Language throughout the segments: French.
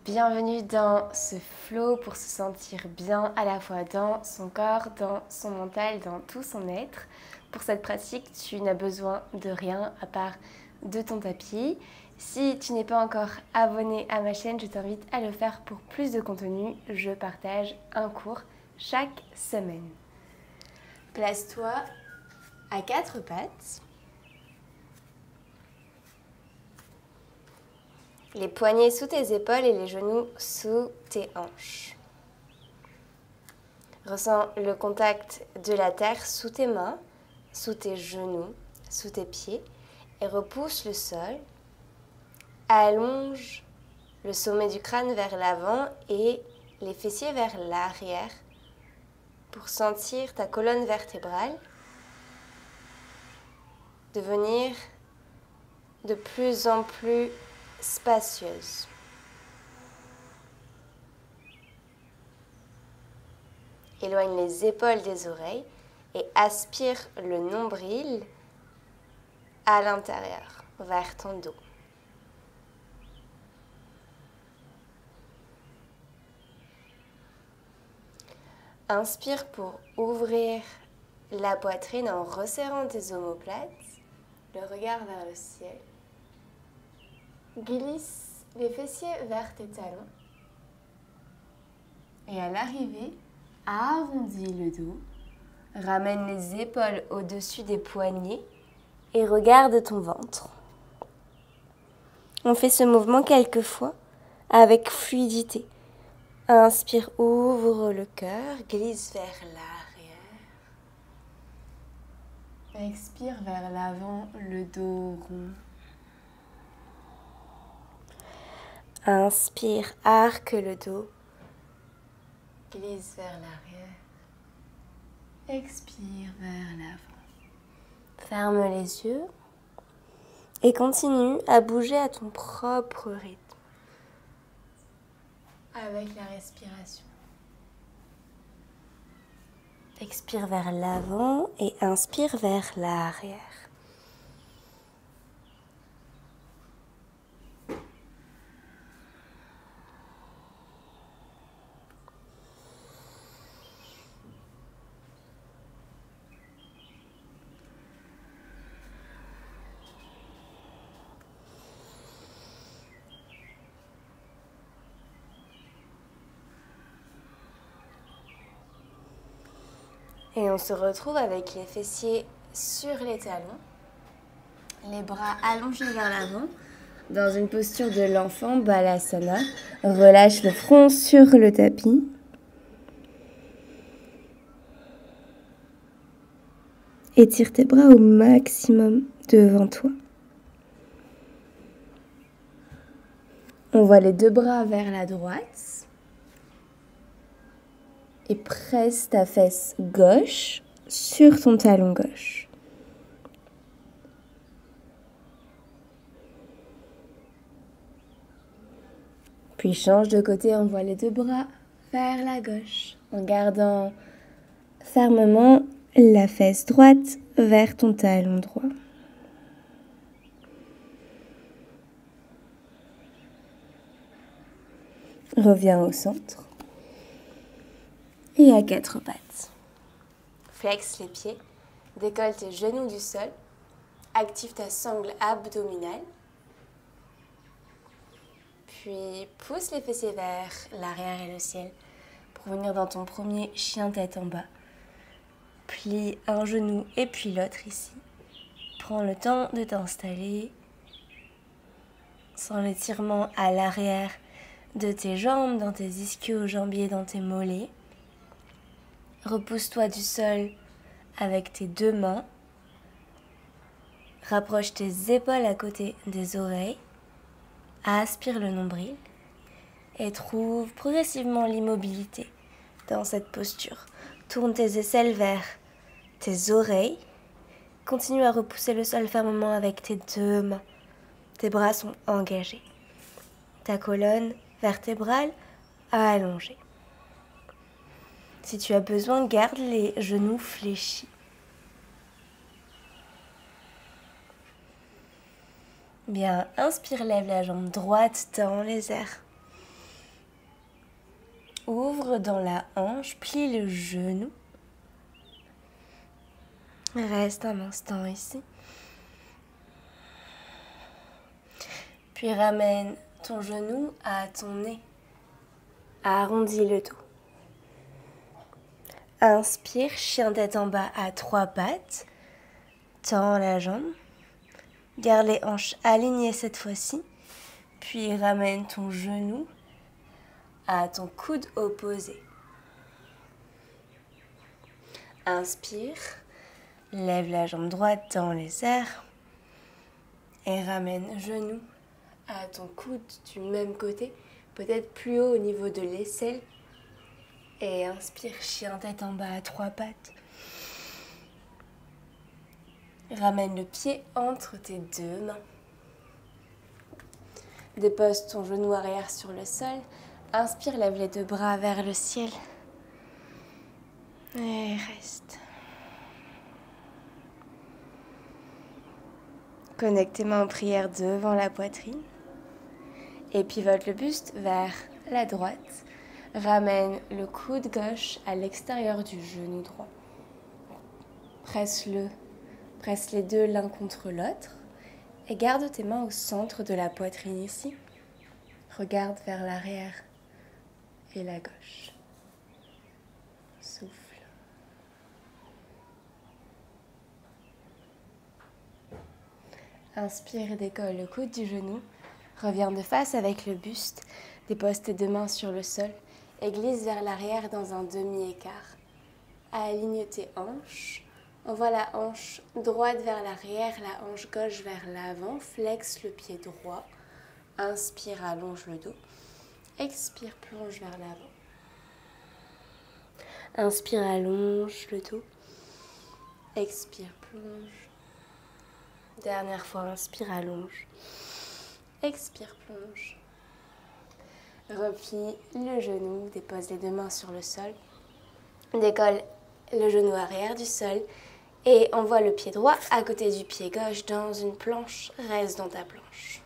Bienvenue dans ce flow pour se sentir bien à la fois dans son corps, dans son mental, dans tout son être. Pour cette pratique, tu n'as besoin de rien à part de ton tapis. Si tu n'es pas encore abonné à ma chaîne, je t'invite à le faire pour plus de contenu. Je partage un cours chaque semaine. Place-toi à quatre pattes. Les poignets sous tes épaules et les genoux sous tes hanches. Ressens le contact de la terre sous tes mains, sous tes genoux, sous tes pieds et repousse le sol. Allonge le sommet du crâne vers l'avant et les fessiers vers l'arrière pour sentir ta colonne vertébrale devenir de plus en plus spacieuse. Éloigne les épaules des oreilles et aspire le nombril à l'intérieur, vers ton dos. Inspire pour ouvrir la poitrine en resserrant tes omoplates, le regard vers le ciel. Glisse les fessiers vers tes talons. Et à l'arrivée, arrondis le dos, ramène les épaules au-dessus des poignets et regarde ton ventre. On fait ce mouvement quelques fois avec fluidité. Inspire, ouvre le cœur, glisse vers l'arrière. Expire vers l'avant, le dos rond. Inspire, arque le dos, glisse vers l'arrière. Expire vers l'avant. Ferme les yeux et continue à bouger à ton propre rythme. Avec la respiration. Expire vers l'avant et inspire vers l'arrière. Et on se retrouve avec les fessiers sur les talons, les bras allongés vers l'avant, dans une posture de l'enfant, Balasana. Relâche le front sur le tapis. Étire tes bras au maximum devant toi. On voit les deux bras vers la droite. Et presse ta fesse gauche sur ton talon gauche. Puis change de côté, envoie les deux bras vers la gauche en gardant fermement la fesse droite vers ton talon droit. Reviens au centre et à quatre pattes. Flexe les pieds, décolle tes genoux du sol, active ta sangle abdominale. Puis pousse les fessiers vers l'arrière et le ciel pour venir dans ton premier chien tête en bas. Plie un genou et puis l'autre ici. Prends le temps de t'installer sans l'étirement à l'arrière de tes jambes, dans tes ischio-jambiers, dans tes mollets. Repousse-toi du sol avec tes deux mains. Rapproche tes épaules à côté des oreilles. Aspire le nombril et trouve progressivement l'immobilité dans cette posture. Tourne tes aisselles vers tes oreilles. Continue à repousser le sol fermement avec tes deux mains. Tes bras sont engagés. Ta colonne vertébrale allongée. Si tu as besoin, garde les genoux fléchis. Bien, inspire, lève la jambe droite dans les airs. Ouvre dans la hanche, plie le genou. Reste un instant ici. Puis ramène ton genou à ton nez. Arrondis le dos. Inspire, chien tête en bas à 3 pattes. Tends la jambe. Garde les hanches alignées cette fois-ci. Puis ramène ton genou à ton coude opposé. Inspire. Lève la jambe droite dans les airs. Et ramène genou à ton coude du même côté. Peut-être plus haut au niveau de l'aisselle. Et inspire, chien tête en bas à 3 pattes. Ramène le pied entre tes 2 mains. Dépose ton genou arrière sur le sol. Inspire, lève les 2 bras vers le ciel. Et reste. Connecte tes mains en prière devant la poitrine. Et pivote le buste vers la droite. Ramène le coude gauche à l'extérieur du genou droit. Presse les 2 l'un contre l'autre. Et garde tes mains au centre de la poitrine ici. Regarde vers l'arrière et la gauche. Souffle. Inspire et décolle le coude du genou. Reviens de face avec le buste. Dépose tes 2 mains sur le sol et glisse vers l'arrière dans un demi-écart. Aligne tes hanches. Envoie la hanche droite vers l'arrière, la hanche gauche vers l'avant. Flexe le pied droit. Inspire, allonge le dos. Expire, plonge vers l'avant. Inspire, allonge le dos. Expire, plonge. Dernière fois, inspire, allonge. Expire, plonge. Replie le genou, dépose les 2 mains sur le sol. Décolle le genou arrière du sol et envoie le pied droit à côté du pied gauche dans une planche. Reste dans ta planche.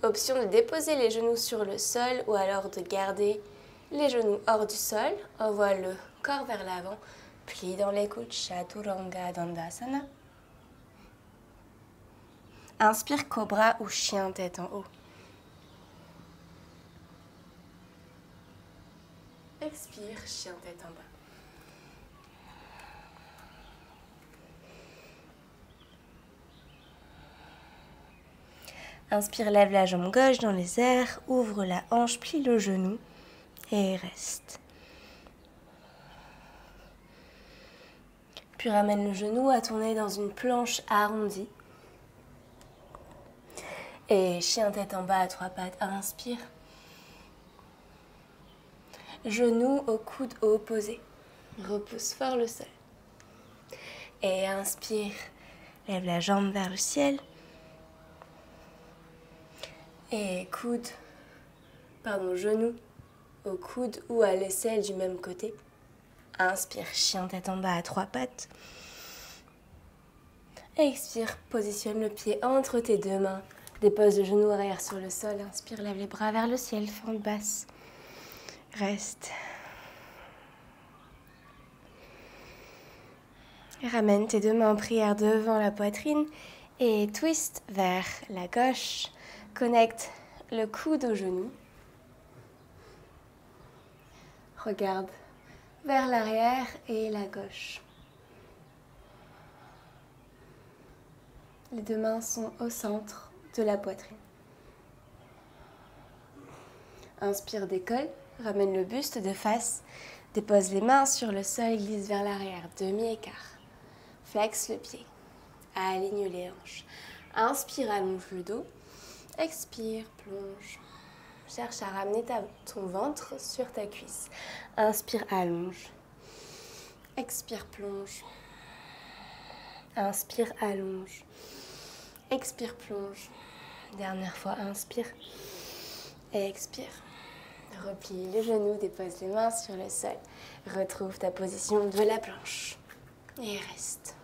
Option de déposer les genoux sur le sol ou alors de garder les genoux hors du sol. Envoie le corps vers l'avant. Plie dans les coudes, Chaturanga Dandasana. Inspire, cobra ou chien tête en haut. Expire, chien tête en bas. Inspire, lève la jambe gauche dans les airs, ouvre la hanche, plie le genou et reste. Puis ramène le genou à ton nez dans une planche arrondie. Et chien tête en bas à 3 pattes. Inspire. Genou au coude opposé. Repousse fort le sol. Et inspire. Lève la jambe vers le ciel. Et genou au coude ou à l'aisselle du même côté. Inspire, chien tête en bas à 3 pattes. Expire, positionne le pied entre tes 2 mains. Dépose le genou arrière sur le sol. Inspire, lève les bras vers le ciel, fente basse. Reste. Ramène tes 2 mains en prière devant la poitrine et twist vers la gauche. Connecte le coude au genou. Regarde vers l'arrière et la gauche. Les 2 mains sont au centre de la poitrine. Inspire, décolle, ramène le buste de face, dépose les mains sur le sol, glisse vers l'arrière, demi-écart. Flexe le pied, aligne les hanches. Inspire, allonge le dos. Expire, plonge. Cherche à ramener ton ventre sur ta cuisse. Inspire, allonge. Expire, plonge. Inspire, allonge. Expire, plonge. Dernière fois, inspire. Et expire. Replie les genoux, dépose les mains sur le sol. Retrouve ta position de la planche. Et reste.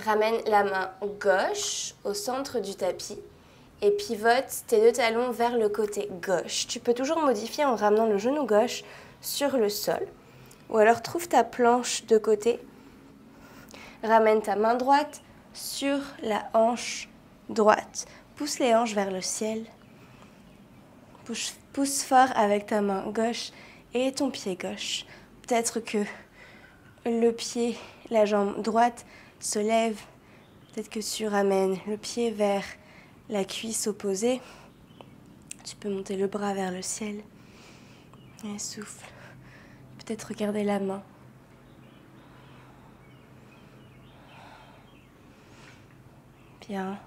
Ramène la main gauche au centre du tapis et pivote tes deux talons vers le côté gauche. Tu peux toujours modifier en ramenant le genou gauche sur le sol. Ou alors trouve ta planche de côté. Ramène ta main droite sur la hanche droite. Pousse les hanches vers le ciel. Pousse fort avec ta main gauche et ton pied gauche. Peut-être que le pied, la jambe droite se lève. Peut-être que tu ramènes le pied vers la cuisse opposée. Tu peux monter le bras vers le ciel. Et souffle. Peut-être regarder la main. Bien.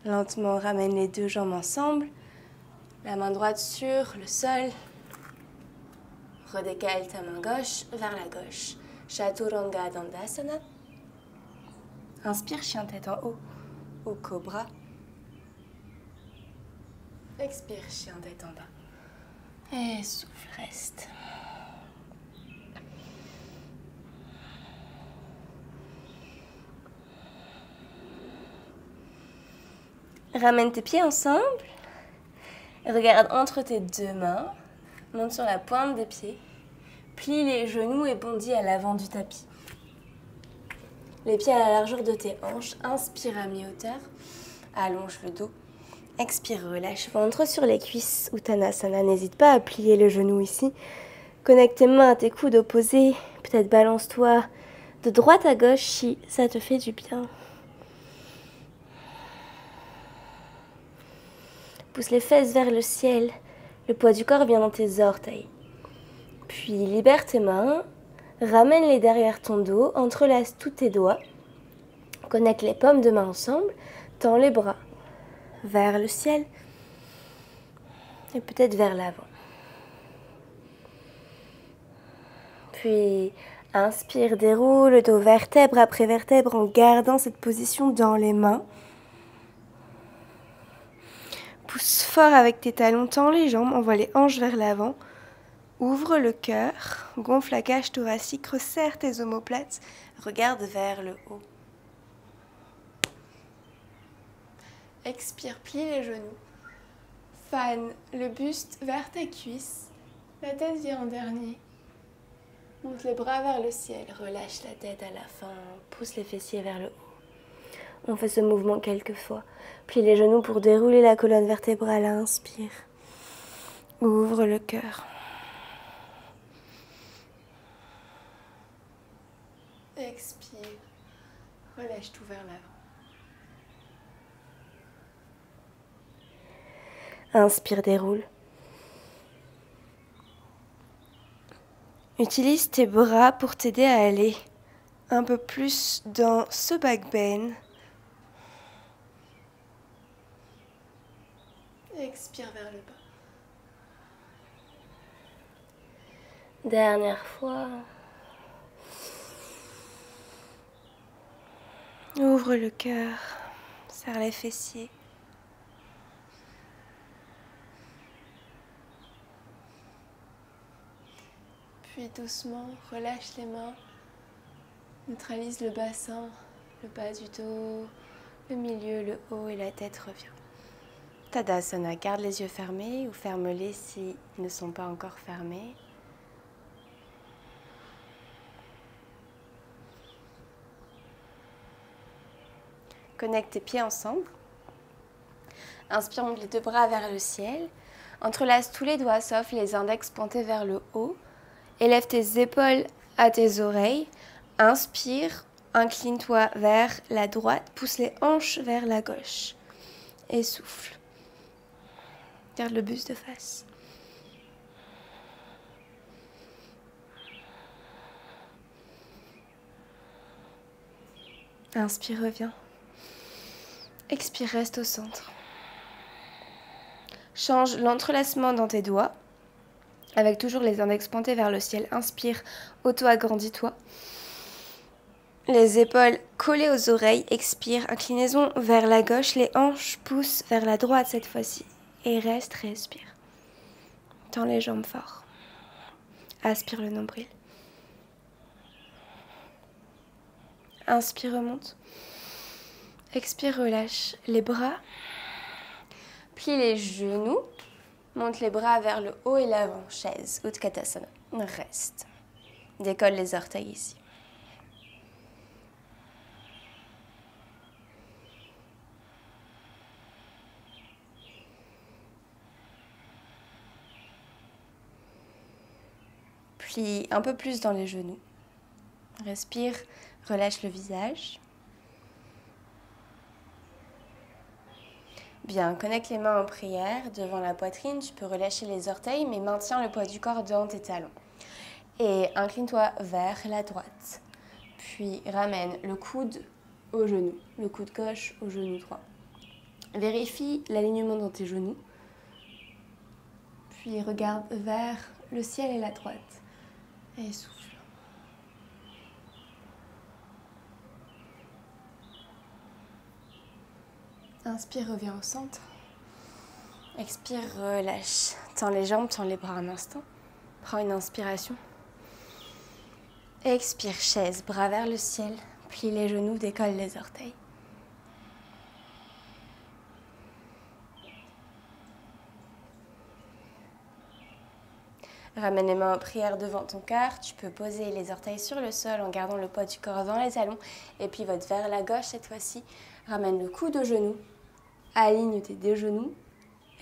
Lentement, ramène les deux jambes ensemble. La main droite sur le sol. Redécale ta main gauche vers la gauche. Chaturanga Dandasana. Inspire, chien tête en haut, au cobra. Expire, chien tête en bas. Et souffle, reste. Ramène tes pieds ensemble. Regarde entre tes deux mains. Monte sur la pointe des pieds. Plie les genoux et bondis à l'avant du tapis. Les pieds à la largeur de tes hanches. Inspire à mi-hauteur. Allonge le dos. Expire, relâche. Ventre sur les cuisses. Uttanasana. N'hésite pas à plier le genou ici. Connecte tes mains à tes coudes opposés. Peut-être balance-toi de droite à gauche si ça te fait du bien. Pousse les fesses vers le ciel. Le poids du corps vient dans tes orteils. Puis libère tes mains. Ramène-les derrière ton dos. Entrelace tous tes doigts. Connecte les paumes de main ensemble. Tends les bras vers le ciel. Et peut-être vers l'avant. Puis inspire, déroule le dos vertèbre après vertèbre en gardant cette position dans les mains. Pousse fort avec tes talons, tends les jambes, envoie les hanches vers l'avant. Ouvre le cœur, gonfle la cage thoracique, resserre tes omoplates, regarde vers le haut. Expire, plie les genoux. Fan le buste vers tes cuisses, la tête vient en dernier. Monte les bras vers le ciel, relâche la tête à la fin, pousse les fessiers vers le haut. On fait ce mouvement quelques fois. Plie les genoux pour dérouler la colonne vertébrale. Inspire. Ouvre le cœur. Expire. Relâche tout vers l'avant. Inspire, déroule. Utilise tes bras pour t'aider à aller un peu plus dans ce back bend. Expire vers le bas. Dernière fois. Ouvre le cœur. Serre les fessiers. Puis doucement, relâche les mains. Neutralise le bassin, le bas du dos, le milieu, le haut et la tête revient. Tadasana, garde les yeux fermés ou ferme-les s'ils ne sont pas encore fermés. Connecte tes pieds ensemble. Inspire, monte les deux bras vers le ciel. Entrelace tous les doigts sauf les index pointés vers le haut. Élève tes épaules à tes oreilles. Inspire, incline-toi vers la droite. Pousse les hanches vers la gauche. Et souffle. Garde le buste de face. Inspire, reviens. Expire, reste au centre. Change l'entrelacement dans tes doigts, avec toujours les index pointés vers le ciel. Inspire, auto-agrandis-toi. Les épaules collées aux oreilles. Expire, inclinaison vers la gauche. Les hanches poussent vers la droite cette fois-ci. Et reste, respire. Tends les jambes fort. Aspire le nombril. Inspire, remonte. Expire, relâche les bras. Plie les genoux. Monte les bras vers le haut et l'avant. Chaise, Utkatasana. Reste. Décolle les orteils ici. Plie un peu plus dans les genoux. Respire, relâche le visage. Bien, connecte les mains en prière devant la poitrine. Tu peux relâcher les orteils, mais maintiens le poids du corps dans tes talons. Et incline-toi vers la droite. Puis ramène le coude au genou, le coude gauche au genou droit. Vérifie l'alignement dans tes genoux. Puis regarde vers le ciel et la droite. Et souffle. Inspire, reviens au centre. Expire, relâche. Tends les jambes, tends les bras un instant. Prends une inspiration. Expire, chaise, bras vers le ciel. Plie les genoux, décolle les orteils. Ramène les mains en prière devant ton cœur. Tu peux poser les orteils sur le sol en gardant le poids du corps dans les talons. Et pivote vers la gauche cette fois-ci. Ramène le coude au genou. Aligne tes deux genoux.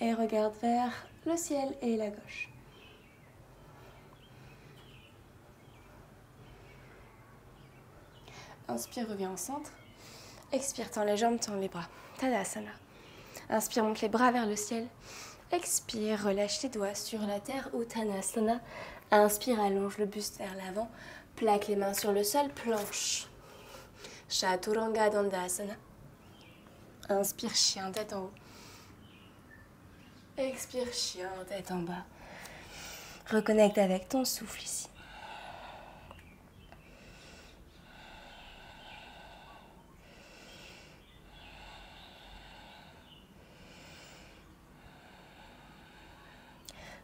Et regarde vers le ciel et la gauche. Inspire, reviens au centre. Expire, tends les jambes, tends les bras. Tadasana. Inspire, monte les bras vers le ciel. Expire, relâche tes doigts sur la terre, Uttanasana. Inspire, allonge le buste vers l'avant. Plaque les mains sur le sol, planche. Chaturanga Dandasana. Inspire, chien, tête en haut. Expire, chien, tête en bas. Reconnecte avec ton souffle ici.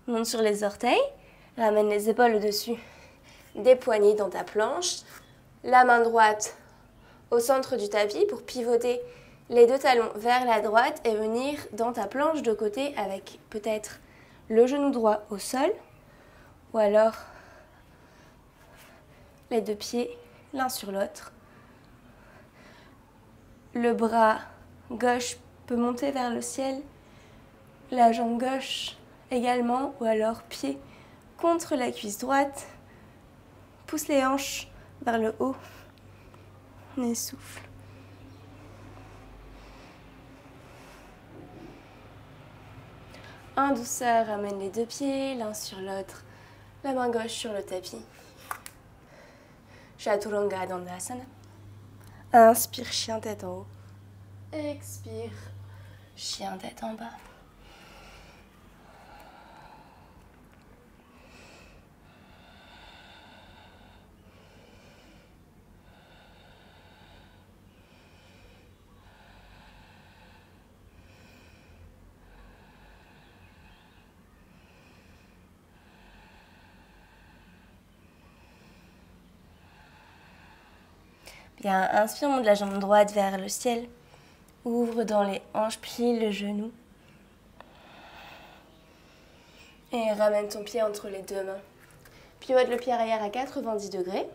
Monte sur les orteils, ramène les épaules au-dessus des poignets dans ta planche. La main droite au centre du tapis pour pivoter les deux talons vers la droite et venir dans ta planche de côté avec peut-être le genou droit au sol ou alors les deux pieds l'un sur l'autre. Le bras gauche peut monter vers le ciel, la jambe gauche également, ou alors pied contre la cuisse droite. Pousse les hanches vers le haut et souffle. En douceur, ramène les deux pieds l'un sur l'autre, la main gauche sur le tapis. Chaturanga Dandasana. Inspire, chien tête en haut. Expire, chien tête en bas. Bien, inspire, monte la jambe droite vers le ciel. Ouvre dans les hanches, plie le genou. Et ramène ton pied entre les deux mains. Pivote le pied arrière à 90 degrés.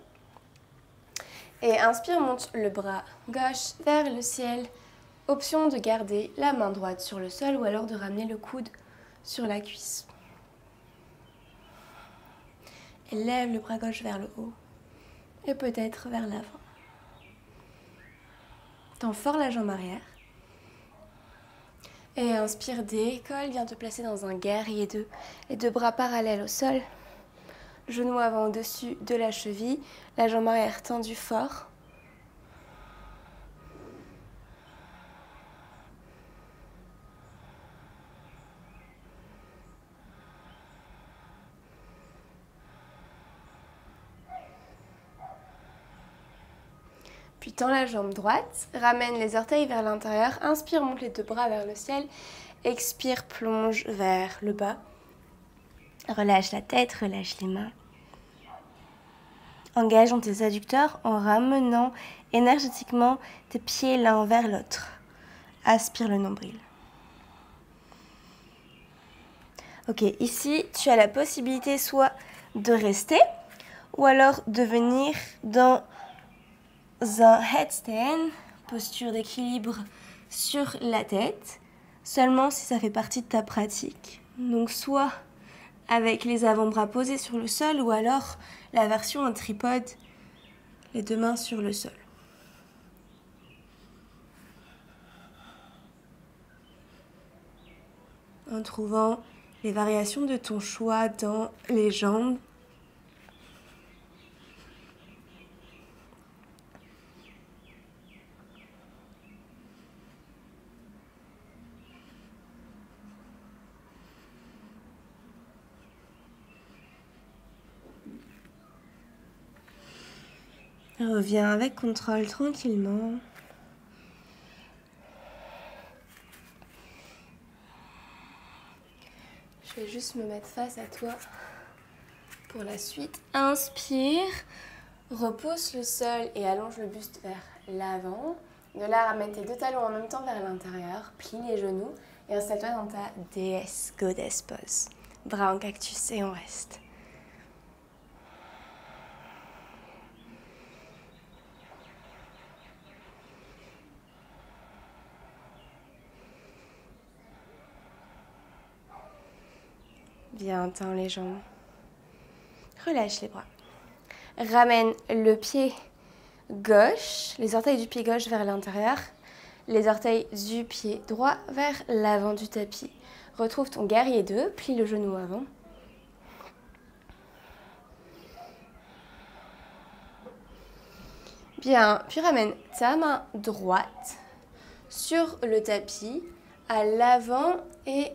Et inspire, monte le bras gauche vers le ciel. Option de garder la main droite sur le sol ou alors de ramener le coude sur la cuisse. Et lève le bras gauche vers le haut. Et peut-être vers l'avant. Tends fort la jambe arrière. Et inspire, décolle, viens te placer dans un guerrier 2. Les deux bras parallèles au sol. Genou avant au-dessus de la cheville. La jambe arrière tendue fort. Puis tends la jambe droite, ramène les orteils vers l'intérieur, inspire, monte les deux bras vers le ciel, expire, plonge vers le bas. Relâche la tête, relâche les mains. Engage tes adducteurs en ramenant énergétiquement tes pieds l'un vers l'autre. Aspire le nombril. Ok, ici, tu as la possibilité soit de rester ou alors de venir dans un headstand, posture d'équilibre sur la tête, seulement si ça fait partie de ta pratique. Donc soit avec les avant-bras posés sur le sol ou alors la version en tripode, les deux mains sur le sol. En trouvant les variations de ton choix dans les jambes. Reviens avec contrôle tranquillement. Je vais juste me mettre face à toi pour la suite. Inspire, repousse le sol et allonge le buste vers l'avant. De là, ramène tes deux talons en même temps vers l'intérieur, plie les genoux et installe-toi dans ta déesse goddess pose. Bras en cactus et on reste. Bien, tends les jambes. Relâche les bras. Ramène le pied gauche, les orteils du pied gauche vers l'intérieur, les orteils du pied droit vers l'avant du tapis. Retrouve ton guerrier 2, plie le genou avant. Bien, puis ramène ta main droite sur le tapis, à l'avant et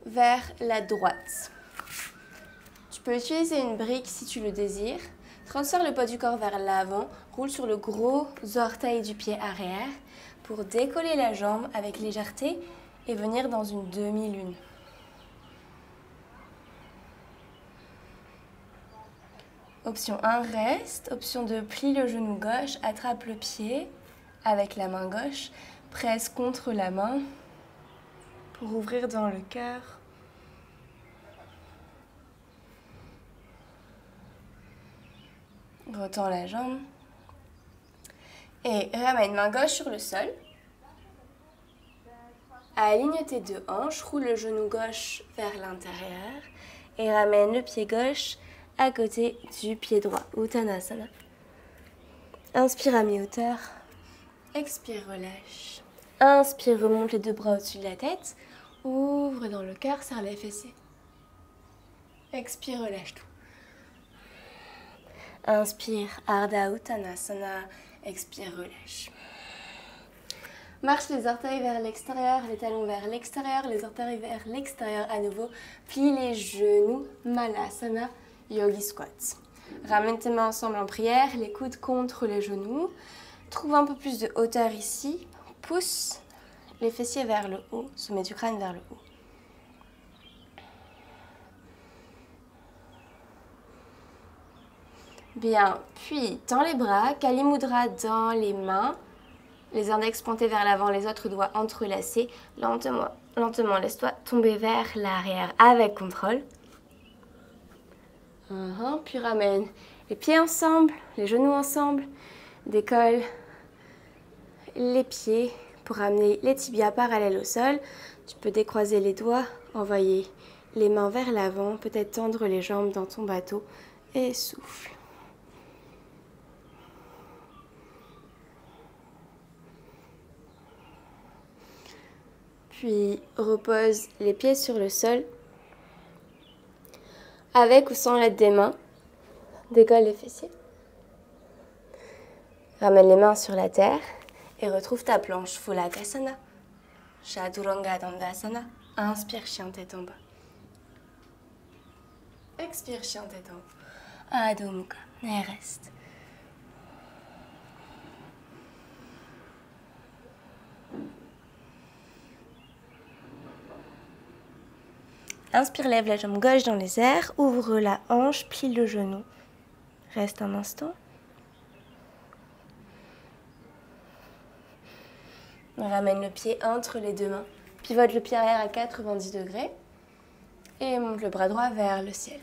vers la droite. Tu peux utiliser une brique si tu le désires. Transfère le poids du corps vers l'avant, roule sur le gros orteil du pied arrière pour décoller la jambe avec légèreté et venir dans une demi-lune. Option 1, reste. Option 2, plie le genou gauche, attrape le pied avec la main gauche, presse contre la main pour ouvrir dans le cœur. Retends la jambe. Et ramène main gauche sur le sol. Aligne tes deux hanches, roule le genou gauche vers l'intérieur et ramène le pied gauche à côté du pied droit, Uttanasana. Inspire à mi-hauteur. Expire, relâche. Inspire, remonte les deux bras au-dessus de la tête. Ouvre dans le cœur, serre les fessiers. Expire, relâche tout. Inspire, Ardha Uttanasana. Expire, relâche. Marche les orteils vers l'extérieur, les talons vers l'extérieur, les orteils vers l'extérieur à nouveau. Plie les genoux, Malasana, Yogi Squat. Ramène tes mains ensemble en prière, les coudes contre les genoux. Trouve un peu plus de hauteur ici. Pousse les fessiers vers le haut, sommet du crâne vers le haut. Bien, puis tends les bras, Kali Mudra dans les mains. Les index pointés vers l'avant, les autres doigts entrelacés. Lentement, lentement, laisse-toi tomber vers l'arrière avec contrôle. Puis ramène les pieds ensemble, les genoux ensemble. Décolle les pieds pour amener les tibias parallèles au sol. Tu peux décroiser les doigts, envoyer les mains vers l'avant, peut-être tendre les jambes dans ton bateau et souffle. Puis repose les pieds sur le sol, avec ou sans l'aide des mains. Décolle les fessiers. Ramène les mains sur la terre et retrouve ta planche Fuladhasana. Chaturanga Dandasana. Inspire, chien tête en bas. Expire, chien tête en haut. Adho Mukha. Et reste. Inspire, lève la jambe gauche dans les airs, ouvre la hanche, plie le genou. Reste un instant. Ramène le pied entre les deux mains. Pivote le pied arrière à 90 degrés. Et monte le bras droit vers le ciel.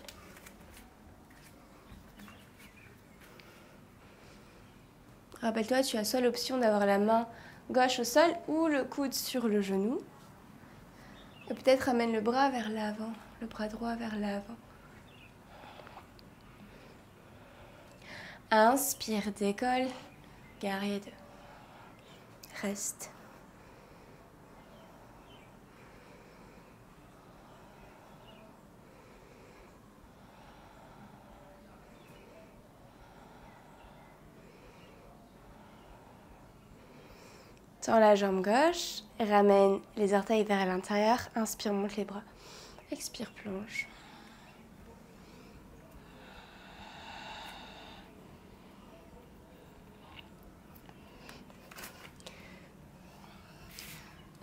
Rappelle-toi, tu as soit l'option d'avoir la main gauche au sol ou le coude sur le genou. Et peut-être ramène le bras vers l'avant, le bras droit vers l'avant. Inspire, décolle, guerrier 2. Reste. Tends la jambe gauche, ramène les orteils vers l'intérieur, inspire, monte les bras. Expire, plonge.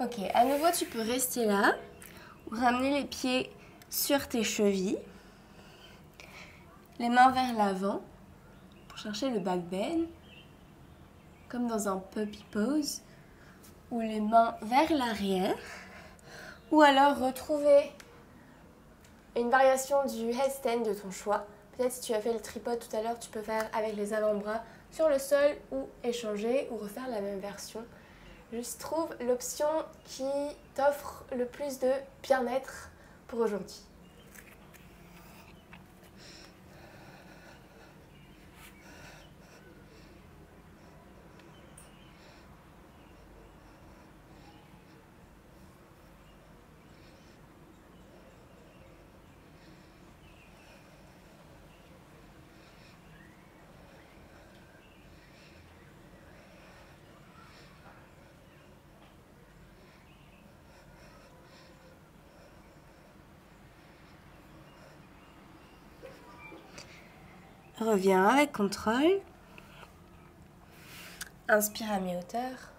Ok, à nouveau tu peux rester là, ou ramener les pieds sur tes chevilles, les mains vers l'avant pour chercher le back bend, comme dans un puppy pose, ou les mains vers l'arrière, ou alors retrouver une variation du headstand de ton choix. Peut-être si tu as fait le tripod tout à l'heure, tu peux faire avec les avant-bras sur le sol ou échanger ou refaire la même version. Juste trouve l'option qui t'offre le plus de bien-être pour aujourd'hui. Reviens avec contrôle. Inspire à mi-hauteur.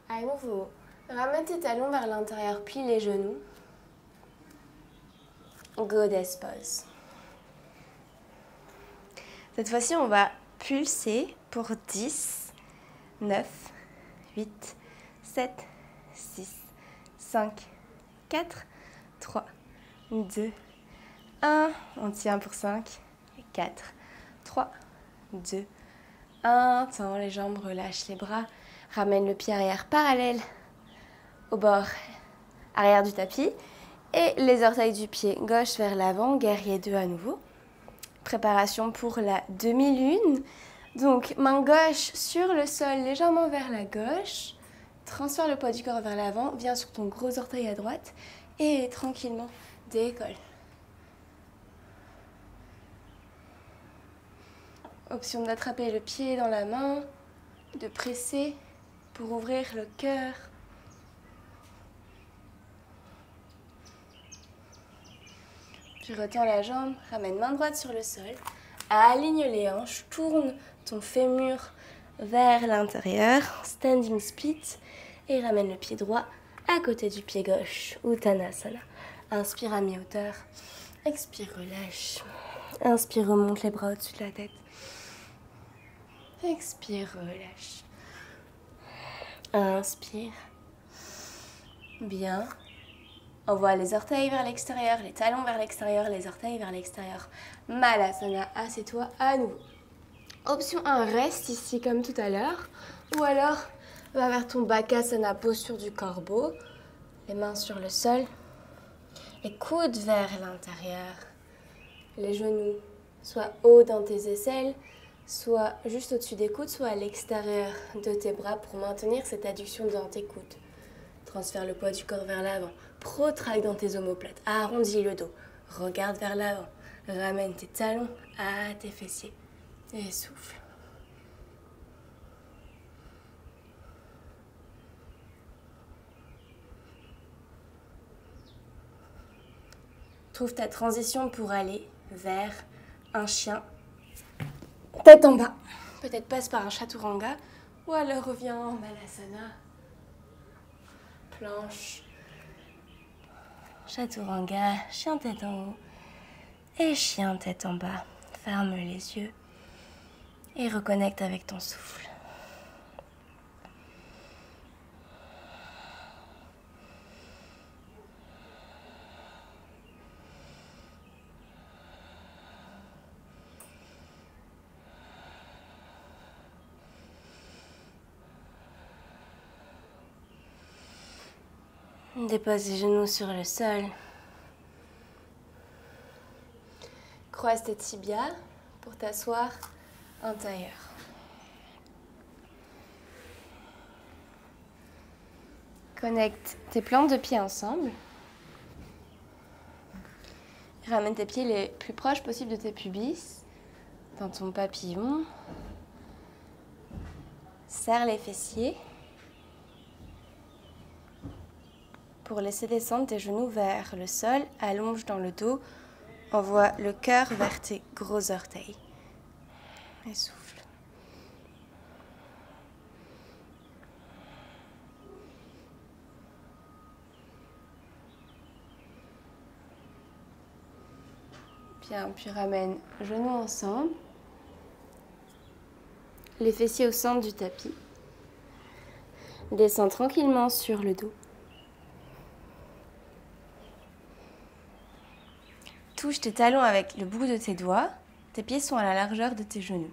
À nouveau, ramène tes talons vers l'intérieur, plie les genoux. Goddess pose. Cette fois-ci, on va pulser pour 10, 9, 8, 7, 6, 5, 4, 3, 2, 1. On tient pour 5, 4, 3, 2, 1. Tends les jambes, relâche les bras. Ramène le pied arrière parallèle au bord arrière du tapis. Et les orteils du pied gauche vers l'avant, guerrier 2 à nouveau. Préparation pour la demi-lune. Donc, main gauche sur le sol, légèrement vers la gauche. Transfère le poids du corps vers l'avant, viens sur ton gros orteil à droite et tranquillement décolle. Option d'attraper le pied dans la main, de presser pour ouvrir le cœur. Tu retends la jambe, ramène main droite sur le sol, aligne les hanches, tourne ton fémur vers l'intérieur, standing split, et ramène le pied droit à côté du pied gauche, Uttanasana. Inspire à mi-hauteur, expire, relâche. Inspire, remonte les bras au-dessus de la tête. Expire, relâche. Inspire. Bien. Envoie les orteils vers l'extérieur, les talons vers l'extérieur, les orteils vers l'extérieur. Malasana, assieds-toi à nouveau. Option 1, reste ici comme tout à l'heure. Ou alors, va vers ton Bakasana, posture du corbeau. Les mains sur le sol. Les coudes vers l'intérieur. Les genoux soit haut dans tes aisselles, soit juste au-dessus des coudes, soit à l'extérieur de tes bras pour maintenir cette adduction dans tes coudes. Transfère le poids du corps vers l'avant. Protraque dans tes omoplates. Arrondis le dos. Regarde vers l'avant. Ramène tes talons à tes fessiers. Et souffle. Trouve ta transition pour aller vers un chien. Tête en bas. Peut-être passe par un chaturanga. Ou alors reviens en Malasana. Planche. Chaturanga, chien tête en haut et chien tête en bas. Ferme les yeux Et reconnecte avec ton souffle. Dépose les genoux sur le sol. Croise tes tibias pour t'asseoir intérieur. Connecte tes plantes de pieds ensemble. Ramène tes pieds les plus proches possibles de tes pubis, dans ton papillon. Serre les fessiers pour laisser descendre tes genoux vers le sol. Allonge dans le dos. Envoie le cœur vers tes gros orteils. Et souffle. Bien, puis ramène genoux ensemble. Les fessiers au centre du tapis. Descends tranquillement sur le dos. Touche tes talons avec le bout de tes doigts. Tes pieds sont à la largeur de tes genoux.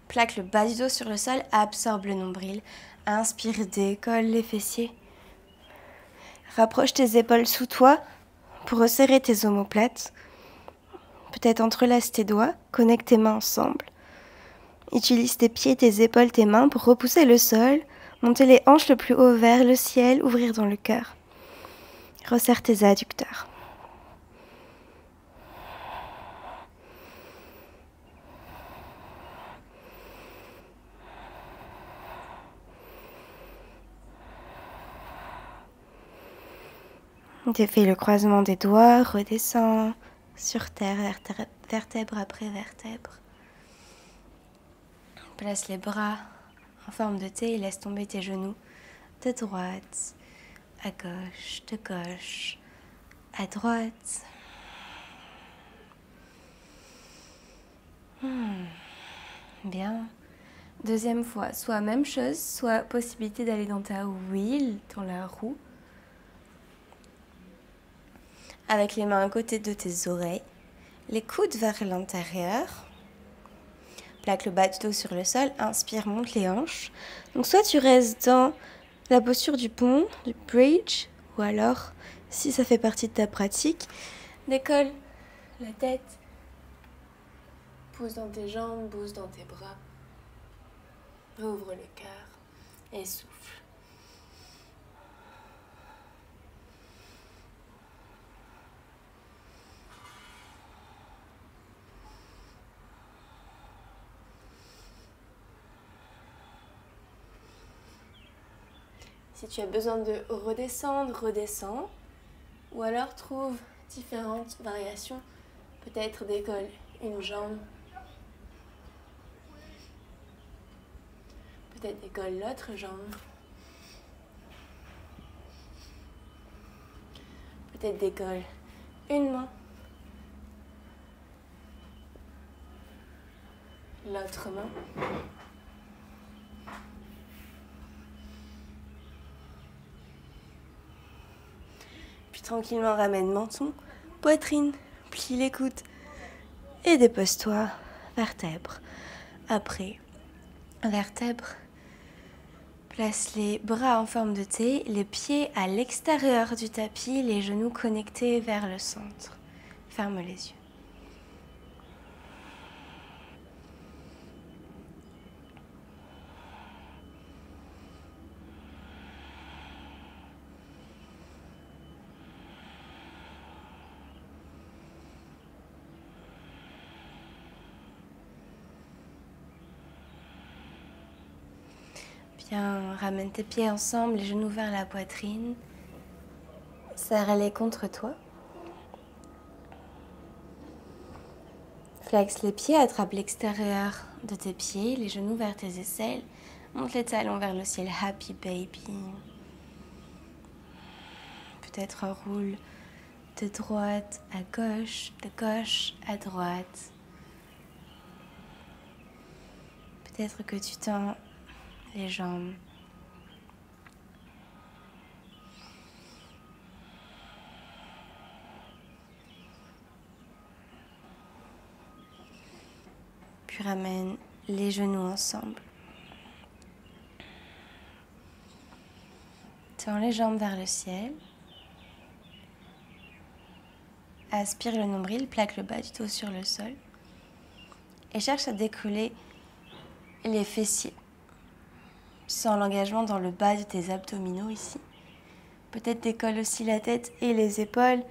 Plaque le bas du dos sur le sol, absorbe le nombril. Inspire, décolle les fessiers. Rapproche tes épaules sous toi pour resserrer tes omoplates. Peut-être entrelace tes doigts, connecte tes mains ensemble. Utilise tes pieds, tes épaules, tes mains pour repousser le sol, monter les hanches le plus haut vers le ciel, ouvrir dans le cœur. Resserre tes adducteurs. Défais le croisement des doigts, redescends sur terre, vertèbre après vertèbre. Place les bras en forme de T et laisse tomber tes genoux de droite à gauche, de gauche à droite. Bien. Deuxième fois, soit même chose, soit possibilité d'aller dans ta wheel, dans la roue. Avec les mains à côté de tes oreilles, les coudes vers l'intérieur. Plaque le bas du dos sur le sol, inspire, monte les hanches. Donc soit tu restes dans la posture du pont, du bridge, ou alors, si ça fait partie de ta pratique, décolle la tête, pousse dans tes jambes, pousse dans tes bras, ouvre le cœur et souffle. Si tu as besoin de redescendre, redescends. Ou alors trouve différentes variations. Peut-être décolle une jambe. Peut-être décolle l'autre jambe. Peut-être décolle une main. L'autre main. Tranquillement ramène menton, poitrine, plie les coudes et dépose-toi vertèbre après vertèbre. Place les bras en forme de T, les pieds à l'extérieur du tapis, les genoux connectés vers le centre. Ferme les yeux. Bien, ramène tes pieds ensemble, les genoux vers la poitrine. Serre-les contre toi. Flexe les pieds, attrape l'extérieur de tes pieds, les genoux vers tes aisselles. Monte les talons vers le ciel, happy baby. Peut-être roule de droite à gauche, de gauche à droite. Peut-être que tu tends les jambes. Puis ramène les genoux ensemble. Tends les jambes vers le ciel. Aspire le nombril, plaque le bas du dos sur le sol. Et cherche à décoller les fessiers. Sens l'engagement dans le bas de tes abdominaux ici. Peut-être décolle aussi la tête et les épaules,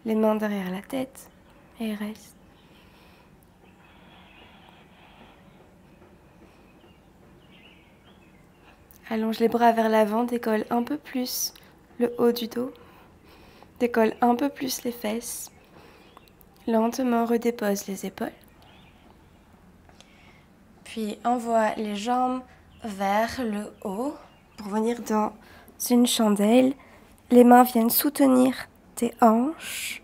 les mains derrière la tête. Et reste. Allonge les bras vers l'avant, décolle un peu plus le haut du dos. Décolle un peu plus les fesses. Lentement redépose les épaules. Puis envoie les jambes vers le haut pour venir dans une chandelle. Les mains viennent soutenir tes hanches.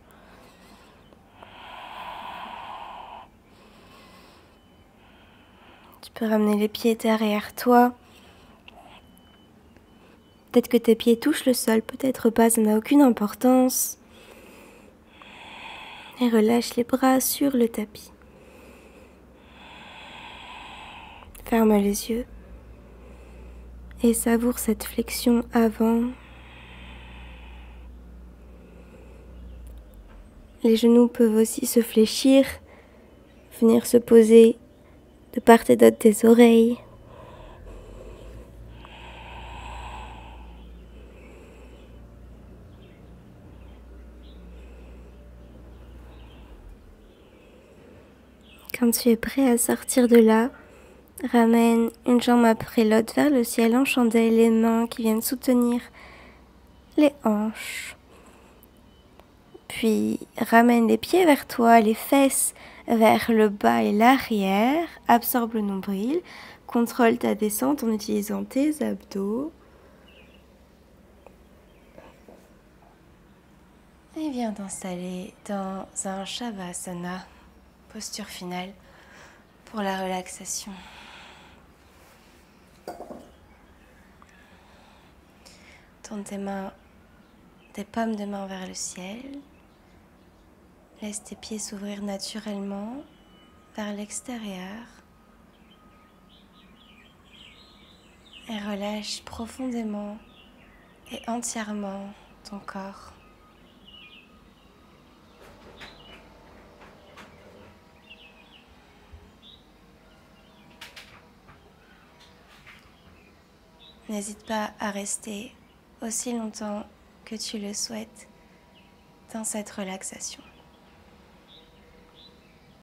Tu peux ramener les pieds derrière toi. Peut-être que tes pieds touchent le sol, peut-être pas, ça n'a aucune importance. Et relâche les bras sur le tapis. Ferme les yeux. Et savoure cette flexion avant. Les genoux peuvent aussi se fléchir, venir se poser de part et d'autre des oreilles. Quand tu es prêt à sortir de là, ramène une jambe après l'autre vers le ciel en chandelle, les mains qui viennent soutenir les hanches. Puis ramène les pieds vers toi, les fesses vers le bas et l'arrière. Absorbe le nombril. Contrôle ta descente en utilisant tes abdos. Et viens t'installer dans un Shavasana, posture finale pour la relaxation. Tourne tes mains, tes paumes de main vers le ciel. Laisse tes pieds s'ouvrir naturellement vers l'extérieur. Et relâche profondément et entièrement ton corps. N'hésite pas à rester aussi longtemps que tu le souhaites dans cette relaxation.